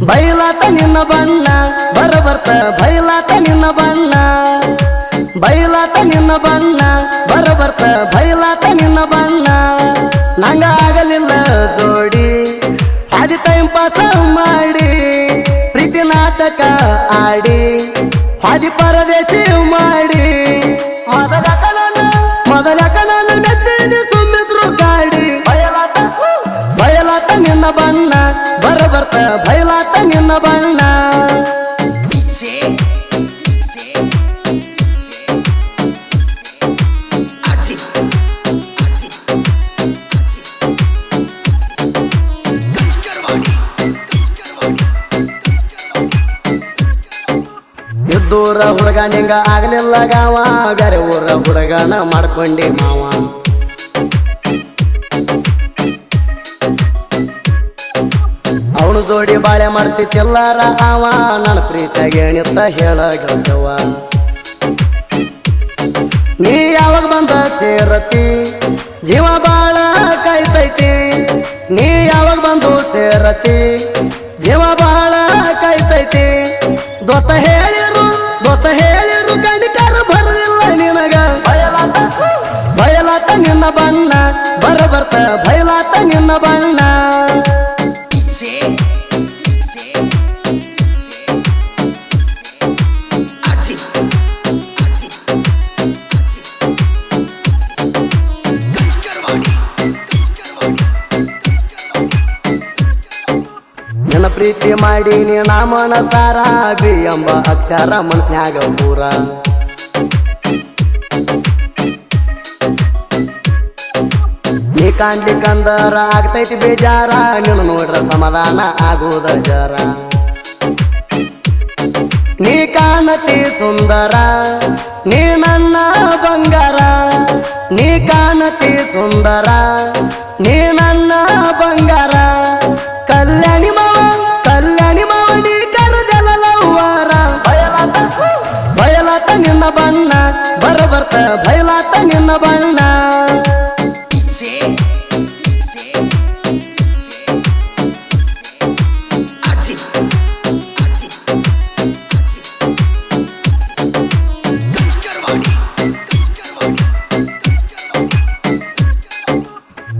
ಬೈಲಾತ ನಿನ್ನ ಬಣ್ಣ ಬರಬರ್ತ ಬೈಲಾತ ನಿನ್ನ ಬಣ್ಣ ಬೈಲಾತ ನಿನ್ನ ಬಣ್ಣ ಬರಬರ್ತ ಬೈಲಾತ ನಿನ್ನ ಬಣ್ಣ ನಂಗ ಆಗಲಿಲ್ಲ ಜೋಡಿ ಆದಿ ಟೈಮ್ ಪಾಸ್ ಮಾಡಿ ಪ್ರೀತಿ ನಾಟಕ ಆಡಿ ಆದಿ ಪರದೇಶಿ ಮಾಡಿ ಮೊದಲಕ ನಾನು ನೆಚ್ಚಿದ ಸುಮ್ಮಿದ್ರು ಗಾಡಿ ಬಯಲಾತ ನಿನ್ನ ಬಣ್ಣ ಬರಬರ್ತ ಬಯಲಾತ ನಿನ್ನ ಬಣ್ಣ ದೂರ ಹುಡುಗ ನಿಂಗ ಆಗ್ಲಿಲ್ಲ ಗಾವ ಬೇರೆ ಊರ ಹುಡುಗನ ಮಾಡ್ಕೊಂಡಿ ಮಾವ ಅವನು ಜೋಡಿ ಬಾಳೆ ಮಾಡ್ತಿ ಚೆಲ್ಲಾರ ಅವ ನನ್ನ ಪ್ರೀತಿಯಾಗಿ ಎಣಿತ್ತ ಹೇಳಗವ ನೀ ಯಾವಾಗ ಬಂದ ಸೇರತಿ ಜೀವ ಬಾಳ ಕಾಯ್ತೈತಿ ನೀ ಯಾವಾಗ ಬಂದು ಸೇರತಿ ಜೀವ ಬಾಳ ಕಾಯ್ತೈತಿ ದೋಸ್ತ ಹೇಳಿರು ಗಣಿಕರು ಬರಲಿಲ್ಲ ನಿನಗ ಬಯಲಾತ ನಿನ್ನ ಬಣ್ಣ ಬರಬರ್ತ ಬಯಲಾತ ನಿನ್ನ ಬಣ್ಣ ನನ್ನ ಪ್ರೀತಿ ಮಾಡಿ ನೀ ನಾಮನ ಸಾರ ಬಿ ಎಂಬ ಅಕ್ಷರ ಮನಸ್ನ್ಯಾಗ ಪೂರ ನೀ ಕಾಣ್ಲಿಕ್ಕಂದರ ಆಗ್ತೈತಿ ಬೇಜಾರ ನಿನ್ನ ನೋಡ್ರ ಸಮಾಧಾನ ಆಗುವುದ ಜರ ನೀ ಕಾಣತಿ ಸುಂದರ ನೀ ನನ್ನ ಬಂಗಾರ ನೀ ಕಾಣತಿ ಸುಂದರ ನೀ ನನ್ನ ಬಂಗಾರ ಕಲ್ಯಾಣಿ ಮಾವ ನೀ ಕರೆದೆಲ್ಲವಾರ ಬಯಲಾತ ನಿನ್ನ ಬಣ್ಣ ಬರಬರ್ತ ಬಯಲಾತ ನಿನ್ನ ಬಣ್ಣ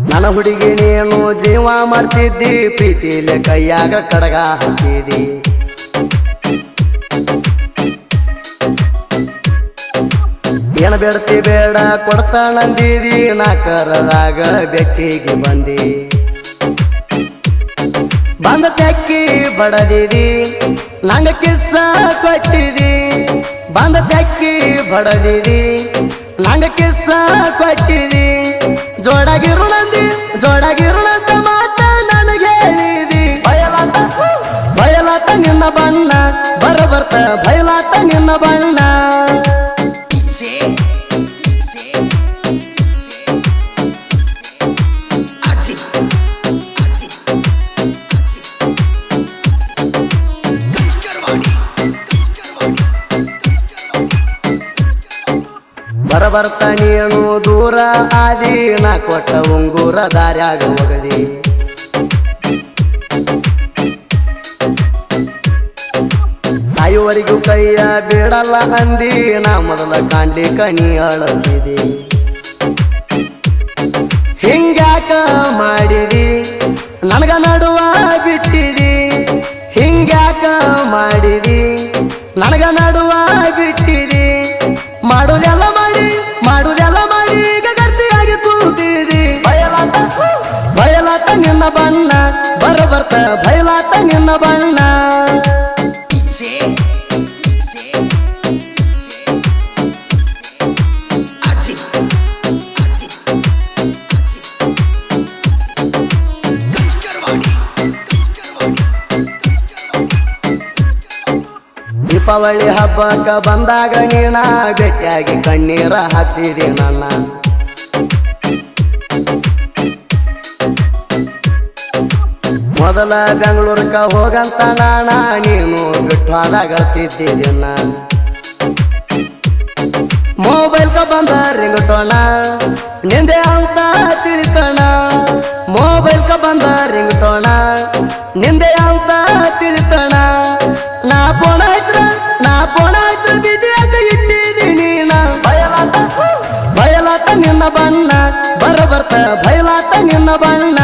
ನನ್ನ ಹುಡುಗಿ ನೀನು ಜೀವ ಮಾಡ್ತಿದ್ದಿ ಪ್ರೀತಿಲೆ ಕೈಯಾಗ ಕಡಗ ಹಾಕಿದಿ ಏನ ಬೇಡ್ತಿ ಬೇಡ ಕೊಡ್ತಾನಂದಿದಿ ನಾ ಕರದಾಗ ಬೆಕ್ಕಿಗೆ ಬಂದ ತೆಕ್ಕಿ ಬಡದಿದಿ ನಂಗ ಕಿಸ್ಸ ಕೊಟ್ಟಿದಿ ಬಂದ ತೆಕ್ಕಿ ಬಡದಿದಿ ನಂಗ ಕಿಸ್ಸ ಕೊಟ್ಟಿದಿ ಜೋಡಾಗಿರುಳಂತ ಮಾತ ನನಗೆ ಹೇಳಿದಿ ಬಯಲಾತ ನಿನ್ನ ಬಣ್ಣ ಬರಬರ್ತ ಬಯಲಾತ ನಿನ್ನ ಬಣ್ಣ ಬರಬರ್ತ ನೀನು ದೂರ ಆದಿ ನಾ ಕೊಟ್ಟ ಉಂಗುರ ದಾರ್ಯಾಗ ಹೋಗದಿ ಸಾಯುವರೆಗೂ ಕೈಯ ಬಿಡಲ್ಲ ಅಂದಿ ನಾ ಮೊದಲ ಕಾಣ್ಲಿಕ್ಕ ನೀ ಅಳತಿದಿ ಹಿಂಗ್ಯಾಕ ಮಾಡಿದಿ ನನಗ ನಡುವ ಬಿಟ್ಟಿದಿ ಹಿಂಗ್ಯಾಕ ಮಾಡಿದಿ ನನಗ ನಡುವ ಬಿಟ್ಟಿದಿ ಮಾಡುದೆಲ್ಲ ಮಾಡಿ ಈಗ ಗರ್ತಿಯಾಗಿ ಕೂತಿದಿ ಬಯಲಾತ ನಿನ್ನ ಬಣ್ಣ ಬರಬರ್ತ ಬಯಲಾತ ನಿನ್ನ ಬಣ್ಣ ದೀಪಾವಳಿ ಹಬ್ಬಕ್ಕ ಬಂದಾಗ ನೀನ ಭೇಟಿಯಾಗಿ ಕಣ್ಣೀರ ಹಾಕ್ಸಿದಿ ನನ್ನ ಮೊದಲ ಬೆಂಗಳೂರಕ್ಕ ಹೋಗಂತ ನಾಣ ನೀನು ಬಿಟ್ಟಾಡಗಳ್ತಿದ್ದಿನ ಮೊಬೈಲ್ಕ ಬಂದ ರಿಂಗ್ಟೋಣ ನಿಂದೆ ಅಂತ ತಿಳಿತಣ ಮೊಬೈಲ್ಕ ಬಂದ ರಿಂಗ್ಟೋಣ ನಿಂದೆ ಅಂತ ತಿಳಿತಣ ನಾ ಪೋಣ ಹತ್ರ ಬಿಜಿಯಾಗ ಇಟ್ಟಿದ್ದೀನಿ ನಾ ಬಯಲಾತ ನಿನ್ನ ಬಣ್ಣ ಬರ್ತ ಬಯಲಾತ ನಿನ್ನ ಬಣ್ಣ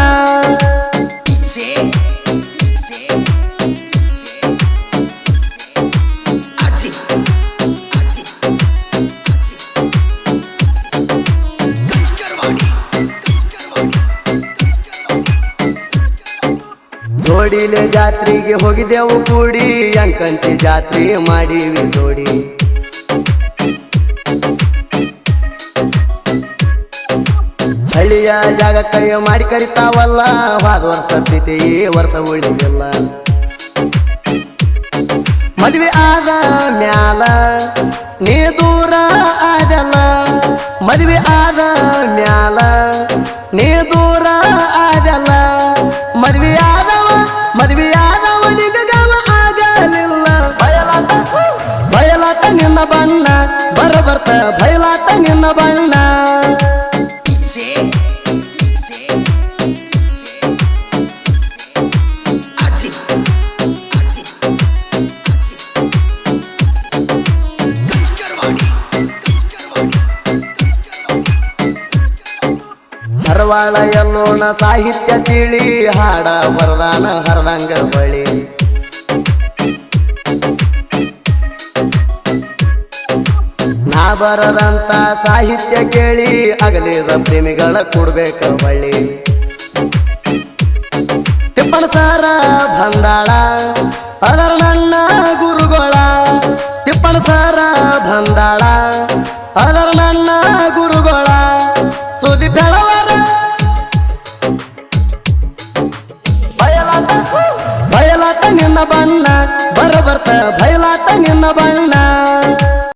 ಜೋಡಿಲೆ ಜಾತ್ರೆಗೆ ಹೋಗಿದ್ದೆವು ಕೂಡಿ ಅಂಕಂಚಿ ಜಾತ್ರೆ ಮಾಡೀವಿ ಜೋಡಿ ಹಳ್ಳಿಯ ಜಾಗ ಕೈ ಮಾಡಿ ಕರಿತಾವಲ್ಲ ಹೋದ ವರ್ಷ ಪ್ರೀತಿ ಈ ವರ್ಷ ಉಳಿದಿಲ್ಲ ಮದುವೆ ಆದ ಮ್ಯಾಲ ನೀ ದೂರ ಆದಲ್ಲ ಮದುವೆ ಆದ ಮ್ಯಾಲ ನೀ ದೂರ ಆದಲ್ಲ ಮದುವೆ ಆದವ ನಿಗವ ಆಗಲಿಲ್ಲ ಬಯಲಾತ ನಿನ್ನ ಬಣ್ಣ ಬರ್ತ ಬಯಲಾತ ನಿನ್ನ ಬಣ್ಣ ಹರವಾಳ ಎಲ್ಲೋಣ ಸಾಹಿತ್ಯ ತಿಳಿ ಹಾಡ ವರದಾನ ಹರದಂಗ ಬಳಿ ನಾ ಬರದಂತ ಸಾಹಿತ್ಯ ಕೇಳಿ ಅಗಲಿದ ಪ್ರೇಮಿಗಳ ಕೊಡ್ಬೇಕ ಬಳ್ಳಿ ತಿಪ್ಪಣ ಸಾರ ಬಂದಾಳ ಅದರ ನನ್ನ ಗುರುಗಳ ತಿಪ್ಪಣ ಸಾರ ಬಂದಾಳ ಅದರ ನನ್ನ ಗುರುಗಳ ಸುದ್ದಿ ಬೆಳವರ ಬಯಲಾತ ನಿನ್ನ ಬಣ್ಣ ಬರ್ತ ಬಯಲಾತ ನಿನ್ನ ಬಣ್ಣ